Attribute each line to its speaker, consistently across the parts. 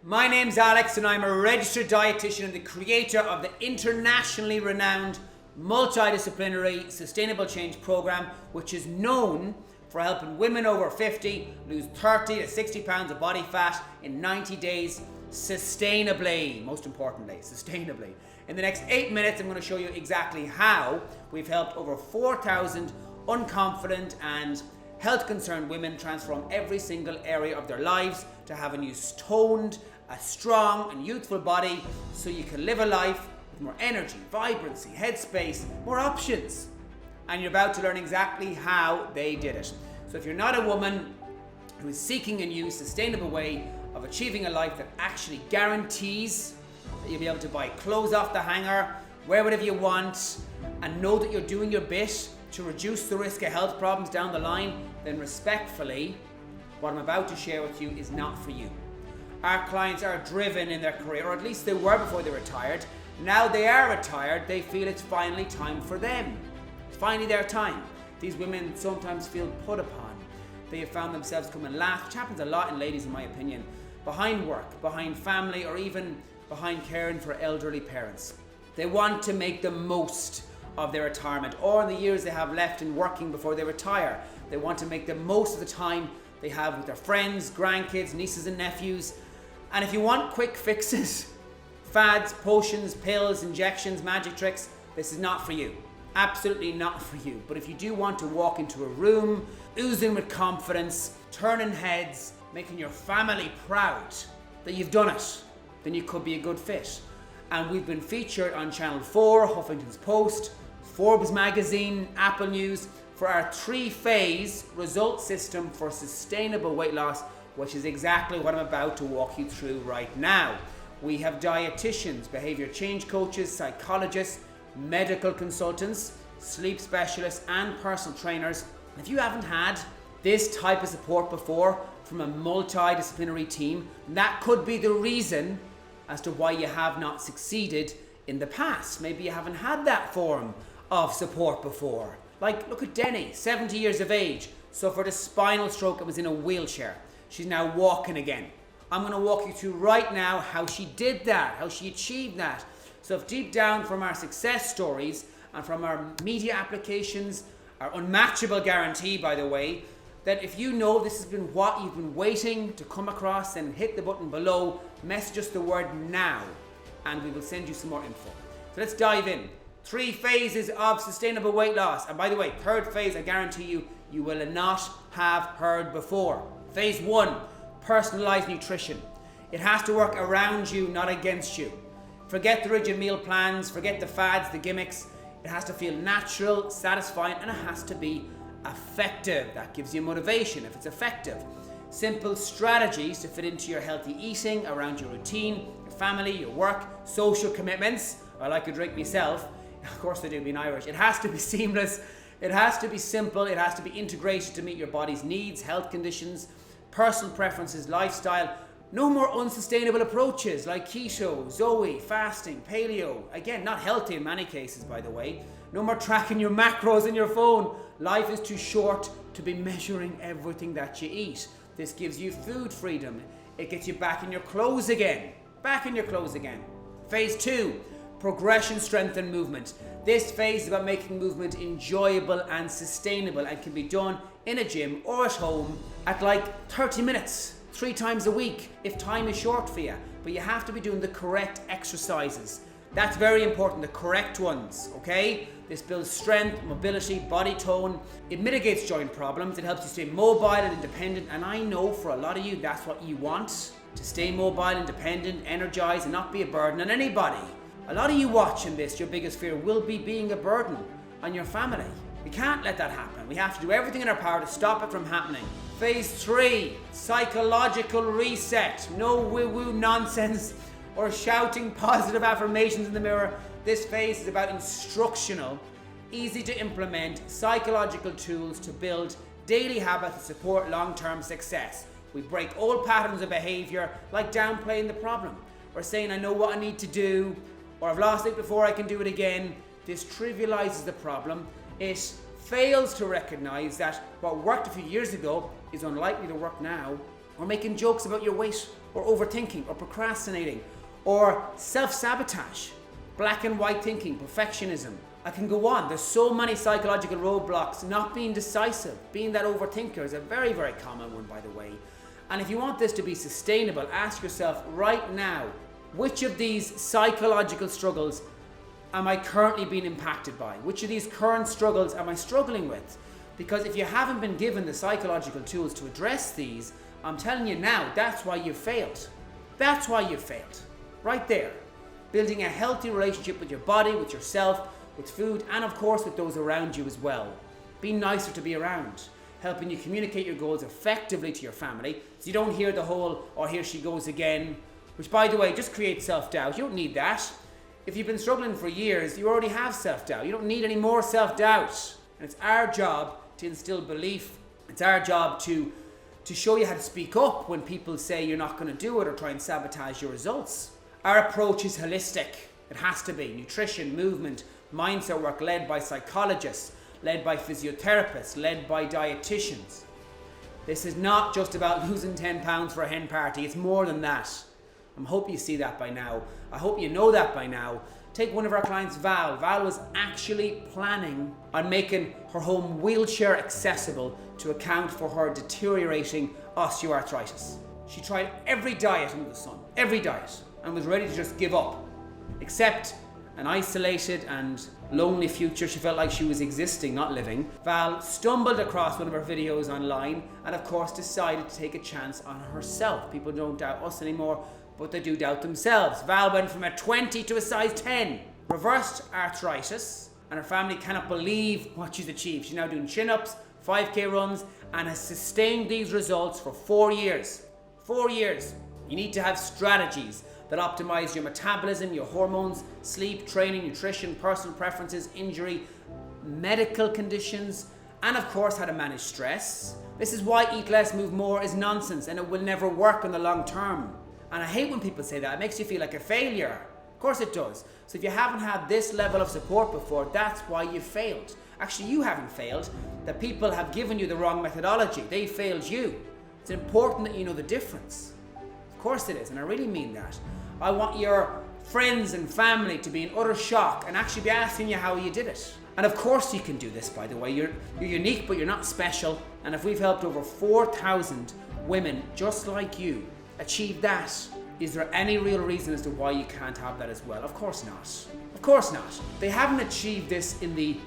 Speaker 1: My name's Alex and I'm a registered dietitian and the creator of the internationally renowned multidisciplinary sustainable change program, which is known for helping women over 50 lose 30 to 60 pounds of body fat in 90 days sustainably. Most importantly, sustainably. In the next 8 minutes, I'm going to show you exactly how we've helped over 4,000 unconfident and health concerned women transform every single area of their lives to have a new toned, a strong and youthful body so you can live a life with more energy, vibrancy, headspace, more options. And you're about to learn exactly how they did it. So if you're not a woman who is seeking a new sustainable way of achieving a life that actually guarantees that you'll be able to buy clothes off the hanger, wear whatever you want, and know that you're doing your bit to reduce the risk of health problems down the line, then respectfully, what I'm about to share with you is not for you. Our clients are driven in their career, or at least they were before they retired. Now they are retired, they feel it's finally time for them. It's finally their time. These women sometimes feel put upon. They have found themselves coming last, which happens a lot in ladies in my opinion, behind work, behind family, or even behind caring for elderly parents. They want to make the most of their retirement, or in the years they have left in working before they retire. They want to make the most of the time they have with their friends, grandkids, nieces and nephews. And if you want quick fixes, fads, potions, pills, injections, magic tricks, this is not for you. Absolutely not for you. But if you do want to walk into a room, oozing with confidence, turning heads, making your family proud that you've done it, then you could be a good fit. And we've been featured on Channel 4, Huffington's Post, Forbes magazine, Apple News for our 3-phase result system for sustainable weight loss, which is exactly what I'm about to walk you through right now. We have dietitians, behavior change coaches, psychologists, medical consultants, sleep specialists, and personal trainers. If you haven't had this type of support before from a multidisciplinary team, that could be the reason as to why you have not succeeded in the past. Maybe you haven't had that form of support before. Like, look at Denny, 70 years of age, suffered a spinal stroke and was in a wheelchair. She's now walking again. I'm going to walk you through right now how she did that, how she achieved that. So if deep down from our success stories and from our media applications, our unmatchable guarantee, by the way, that if you know this has been what you've been waiting to come across, then hit the button below, message us the word now, and we will send you some more info. So let's dive in. 3 phases of sustainable weight loss. And by the way, 3rd phase, I guarantee you, you will not have heard before. Phase 1, personalized nutrition. It has to work around you, not against you. Forget the rigid meal plans, forget the fads, the gimmicks. It has to feel natural, satisfying, and it has to be effective. That gives you motivation if it's effective. Simple strategies to fit into your healthy eating, around your routine, your family, your work, social commitments. I like a drink myself. Of course they do, being Irish. It has to be seamless. It has to be simple. It has to be integrated to meet your body's needs, health conditions, personal preferences, lifestyle. No more unsustainable approaches like keto, Zoe, fasting, paleo. Again, not healthy in many cases, by the way. No more tracking your macros in your phone. Life is too short to be measuring everything that you eat. This gives you food freedom. It gets you back in your clothes again. Back in your clothes again. Phase 2, progression, strength and movement. This phase is about making movement enjoyable and sustainable and can be done in a gym or at home at like 30 minutes, 3 times a week if time is short for you. But you have to be doing the correct exercises. That's very important, the correct ones, okay? This builds strength, mobility, body tone. It mitigates joint problems. It helps you stay mobile and independent. And I know for a lot of you, that's what you want. To stay mobile, independent, energized, and not be a burden on anybody. A lot of you watching this, your biggest fear will be being a burden on your family. We can't let that happen. We have to do everything in our power to stop it from happening. Phase 3, psychological reset. No woo-woo nonsense or shouting positive affirmations in the mirror. This phase is about instructional, easy to implement psychological tools to build daily habits to support long-term success. We break old patterns of behavior like downplaying the problem or saying I know what I need to do, or I've lost it before I can do it again. This trivializes the problem. It fails to recognize that what worked a few years ago is unlikely to work now. or making jokes about your weight, or overthinking, or procrastinating, or self-sabotage, black and white thinking, perfectionism. I can go on. There's so many psychological roadblocks. Not being decisive, being that overthinker is a very, very common one, by the way. And if you want this to be sustainable, ask yourself right now, which of these psychological struggles am I currently being impacted by? Which of these current struggles am I struggling with? Because if you haven't been given the psychological tools to address these, I'm telling you now, that's why you've failed. That's why you've failed. Right there. Building a healthy relationship with your body, with yourself, with food, and of course with those around you as well. Being nicer to be around. Helping you communicate your goals effectively to your family, so you don't hear the whole, "oh, here she goes again," which, by the way, just creates self-doubt. You don't need that. If you've been struggling for years, you already have self-doubt. You don't need any more self-doubt. And it's our job to instill belief. It's our job to show you how to speak up when people say you're not going to do it or try and sabotage your results. Our approach is holistic. It has to be. Nutrition, movement, mindset work led by psychologists, led by physiotherapists, led by dietitians. This is not just about losing 10 pounds for a hen party. It's more than that. I hope you see that by now. I hope you know that by now. Take one of our clients, Val. Val was actually planning on making her home wheelchair accessible to account for her deteriorating osteoarthritis. She tried every diet under the sun, every diet, and was ready to just give up, except an isolated and lonely future. She felt like she was existing, not living. Val stumbled across one of her videos online and of course decided to take a chance on herself. People don't doubt us anymore, but they do doubt themselves. Val went from a 20 to a size 10. Reversed arthritis, and her family cannot believe what she's achieved. She's now doing chin-ups, 5K runs, and has sustained these results for 4 years. 4 years. You need to have strategies that optimize your metabolism, your hormones, sleep, training, nutrition, personal preferences, injury, medical conditions, and of course how to manage stress. This is why eat less, move more is nonsense, and it will never work in the long term. And I hate when people say that. It makes you feel like a failure. Of course it does. So if you haven't had this level of support before, that's why you failed. Actually, you haven't failed. The people have given you the wrong methodology. They failed you. It's important that you know the difference. Of course it is, and I really mean that. I want your friends and family to be in utter shock and actually be asking you how you did it. And of course you can do this, by the way. You're unique, but you're not special. And if we've helped over 4,000 women just like you achieve that, is there any real reason as to why you can't have that as well? Of course not. Of course not. They haven't achieved this in the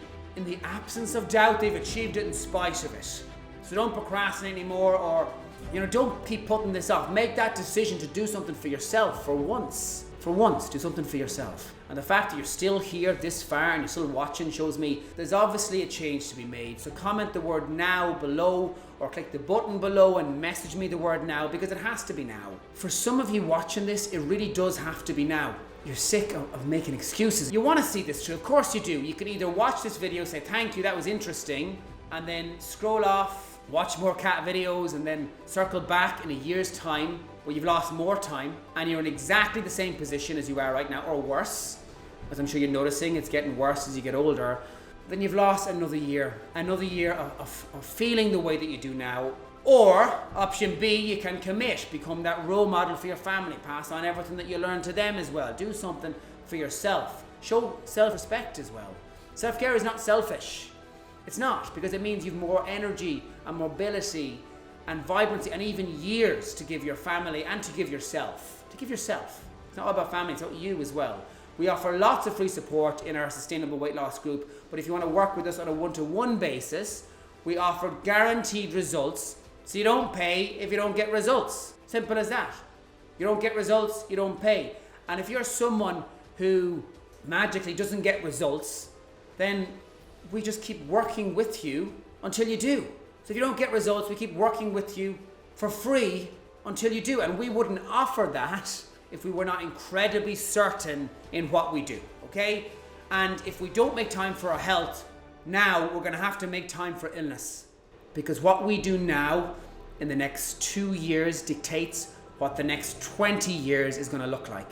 Speaker 1: absence of doubt. They've achieved it in spite of it. So don't procrastinate anymore, or don't keep putting this off. Make that decision to do something for yourself for once. For once, do something for yourself. And the fact that you're still here this far and you're still watching shows me there's obviously a change to be made. So comment the word now below, or click the button below and message me the word now, because it has to be now. For some of you watching this, it really does have to be now. You're sick of making excuses. You want to see this through. Of course you do. You can either watch this video, say thank you, that was interesting, and then scroll off, watch more cat videos, and then circle back in a year's time where you've lost more time and you're in exactly the same position as you are right now, or worse, as I'm sure you're noticing it's getting worse as you get older. Then you've lost another year of feeling the way that you do now. Or option B, you can commit, become that role model for your family, pass on everything that you learn to them as well. Do something for yourself. Show self-respect as well. Self-care is not selfish. It's not, because it means you've more energy and mobility and vibrancy and even years to give your family and to give yourself. To give yourself. It's not all about family, it's about you as well. We offer lots of free support in our Sustainable Weight Loss group, but if you want to work with us on a one-to-one basis, we offer guaranteed results, so you don't pay if you don't get results. Simple as that. You don't get results, you don't pay. And if you're someone who magically doesn't get results, then we just keep working with you until you do. So if you don't get results, we keep working with you for free until you do. And we wouldn't offer that if we were not incredibly certain in what we do, okay? And if we don't make time for our health now, we're gonna have to make time for illness. Because what we do now in the next 2 years dictates what the next 20 years is gonna look like.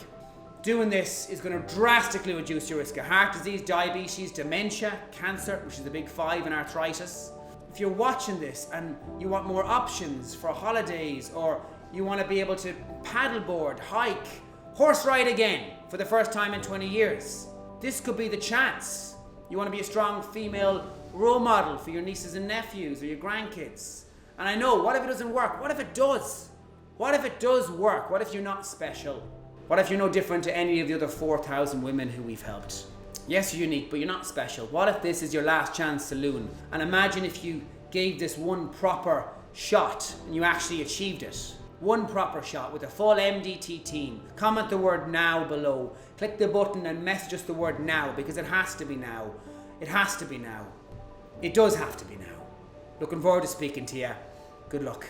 Speaker 1: Doing this is going to drastically reduce your risk of heart disease, diabetes, dementia, cancer, which is the big 5, and arthritis. if you're watching this and you want more options for holidays, or you want to be able to paddleboard, hike, horse ride again for the first time in 20 years, this could be the chance. You want to be a strong female role model for your nieces and nephews or your grandkids. And I know, what if it doesn't work? What if it does? What if it does work? What if you're not special? What if you're no different to any of the other 4,000 women who we've helped? Yes, you're unique, but you're not special. What if this is your last chance saloon? And imagine if you gave this one proper shot and you actually achieved it. One proper shot with a full MDT team. Comment the word now below. Click the button and message us the word now, because it has to be now. It has to be now. It does have to be now. Looking forward to speaking to you. Good luck.